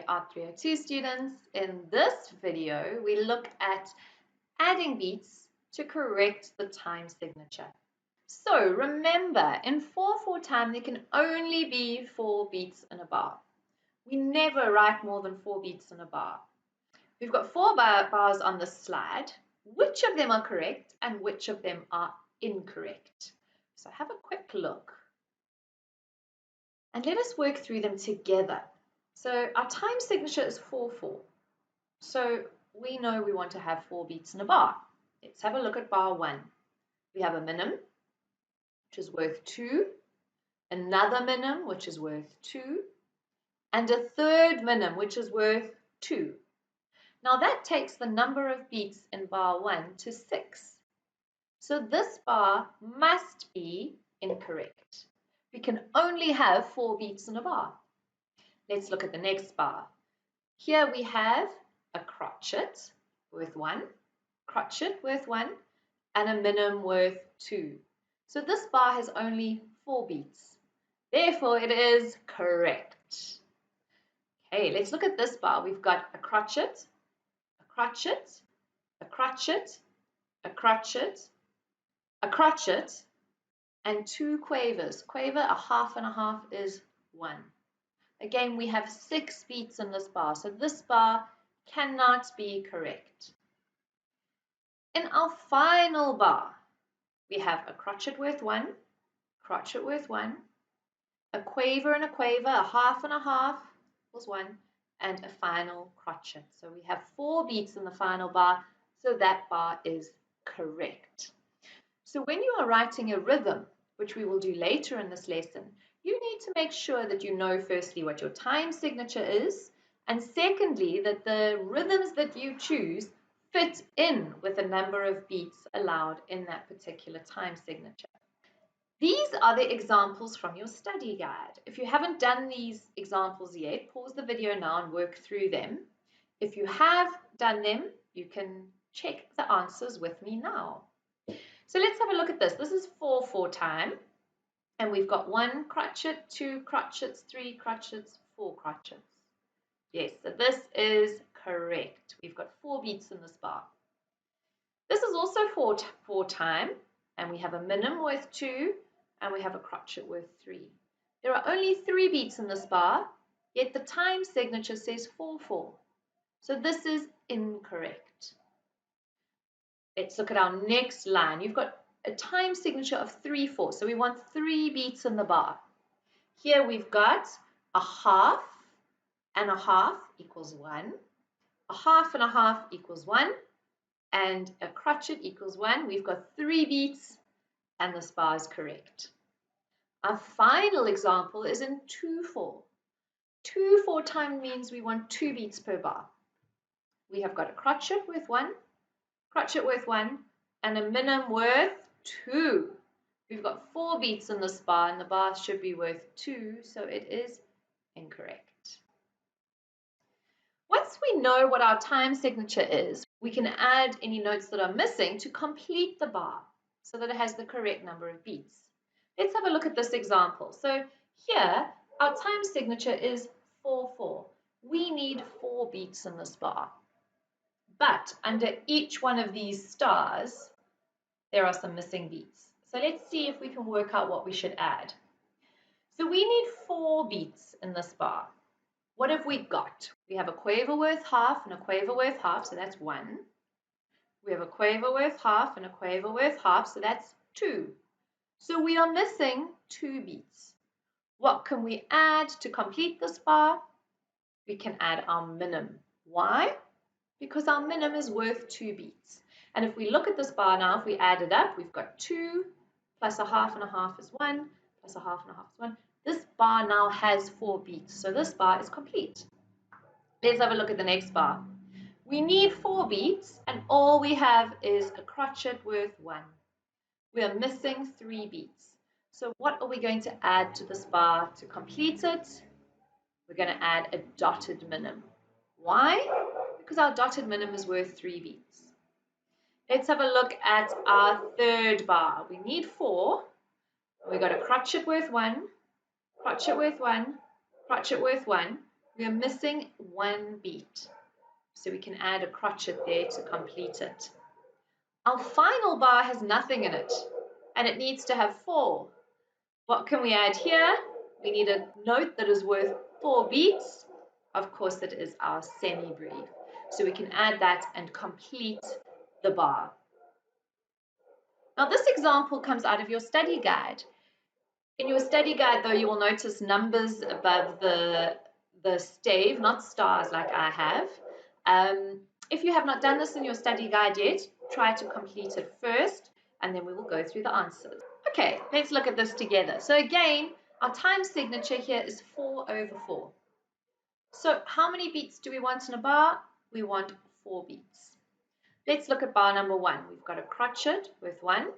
ART302 students. In this video, we look at adding beats to correct the time signature. So remember, in 4/4 time, there can only be 4 beats in a bar. We never write more than 4 beats in a bar. We've got 4 bars on the slide. Which of them are correct and which of them are incorrect? So have a quick look. And let us work through them together. So our time signature is 4/4. So we know we want to have 4 beats in a bar. Let's have a look at bar 1. We have a minim, which is worth 2, another minim, which is worth 2, and a third minim, which is worth 2. Now that takes the number of beats in bar 1 to 6. So this bar must be incorrect. We can only have 4 beats in a bar. Let's look at the next bar. Here we have a crotchet worth 1, crotchet worth 1, and a minim worth 2. So this bar has only 4 beats. Therefore, it is correct. Okay, let's look at this bar. We've got a crotchet, a crotchet, a crotchet, a crotchet, a crotchet, and 2 quavers. Quaver, a half and a half is 1. Again, we have 6 beats in this bar, so this bar cannot be correct. In our final bar, we have a crotchet worth 1, crotchet worth 1, a quaver and a quaver, a half and a half equals 1, and a final crotchet. So we have 4 beats in the final bar, so that bar is correct. So when you are writing a rhythm, which we will do later in this lesson, you need to make sure that you know firstly what your time signature is, and secondly that the rhythms that you choose fit in with the number of beats allowed in that particular time signature. These are the examples from your study guide. If you haven't done these examples yet, pause the video now and work through them. If you have done them, you can check the answers with me now. So let's have a look at this. This is 4/4 time. And we've got 1 crotchet, 2 crotchets, 3 crotchets, 4 crotchets. Yes, so this is correct. We've got 4 beats in this bar. This is also 4/4 time, and we have a minim worth 2, and we have a crotchet worth 3. There are only 3 beats in this bar, yet the time signature says 4/4. So this is incorrect. Let's look at our next line. You've got a time signature of 3/4, so we want 3 beats in the bar. Here we've got a half and a half equals 1, a half and a half equals 1, and a crotchet equals 1. We've got 3 beats, and this bar is correct. Our final example is in 2/4. 2/4 time means we want 2 beats per bar. We have got a crotchet worth 1, crotchet worth 1, and a minim worth 2. We've got 4 beats in this bar, and the bar should be worth 2, so it is incorrect. Once we know what our time signature is, we can add any notes that are missing to complete the bar so that it has the correct number of beats. Let's have a look at this example. So here, our time signature is 4/4. We need 4 beats in this bar. But under each one of these stars, there are some missing beats. So let's see if we can work out what we should add. So we need 4 beats in this bar. What have we got? We have a quaver worth half and a quaver worth half, so that's 1. We have a quaver worth half and a quaver worth half, so that's 2. So we are missing 2 beats. What can we add to complete this bar? We can add our minim. Why? Because our minim is worth 2 beats. And if we look at this bar now, if we add it up, we've got 2 plus a half and a half is 1, plus a half and a half is 1. This bar now has 4 beats, so this bar is complete. Let's have a look at the next bar. We need 4 beats, and all we have is a crotchet worth 1. We are missing 3 beats. So what are we going to add to this bar to complete it? We're going to add a dotted minim. Why? Because our dotted minim is worth 3 beats. Let's have a look at our third bar. We need 4. We've got a crotchet worth 1, crotchet worth 1, crotchet worth 1. We are missing one beat, so we can add a crotchet there to complete it. Our final bar has nothing in it, and it needs to have 4. What can we add here? We need a note that is worth 4 beats. Of course, it is our semi-brief. So we can add that and complete the bar. Now, this example comes out of your study guide. In your study guide, though, you will notice numbers above the stave, not stars like I have. If you have not done this in your study guide yet, try to complete it first, and then we will go through the answers. Okay, let's look at this together. So again, our time signature here is 4/4. So how many beats do we want in a bar? We want 4 beats. Let's look at bar number 1. We've got a crotchet with 1,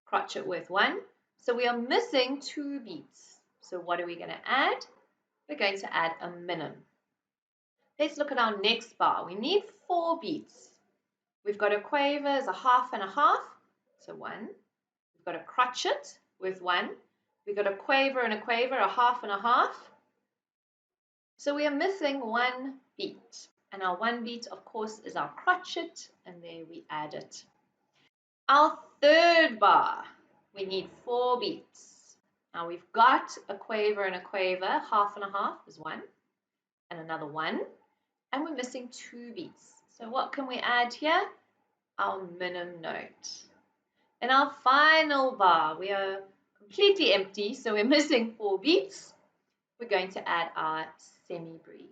crotchet with 1. So we are missing 2 beats. So what are we going to add? We're going to add a minim. Let's look at our next bar. We need 4 beats. We've got a quaver as a half and a half, so 1. We've got a crotchet with 1. We've got a quaver, a half and a half. So we are missing 1 beat. And our 1 beat, of course, is our crotchet, and there we add it. Our third bar, we need 4 beats. Now we've got a quaver, half and a half is 1, and another 1, and we're missing 2 beats. So what can we add here? Our minim note. In our final bar, we are completely empty, so we're missing 4 beats. We're going to add our semi-brief.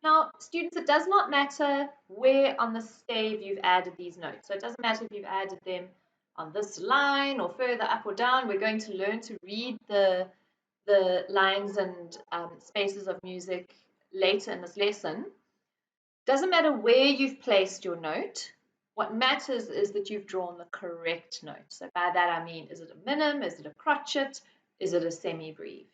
Now, students, it does not matter where on the stave you've added these notes. So it doesn't matter if you've added them on this line or further up or down. We're going to learn to read the lines and spaces of music later in this lesson. Doesn't matter where you've placed your note. What matters is that you've drawn the correct note. So by that I mean, is it a minim? Is it a crotchet? Is it a semi-brief?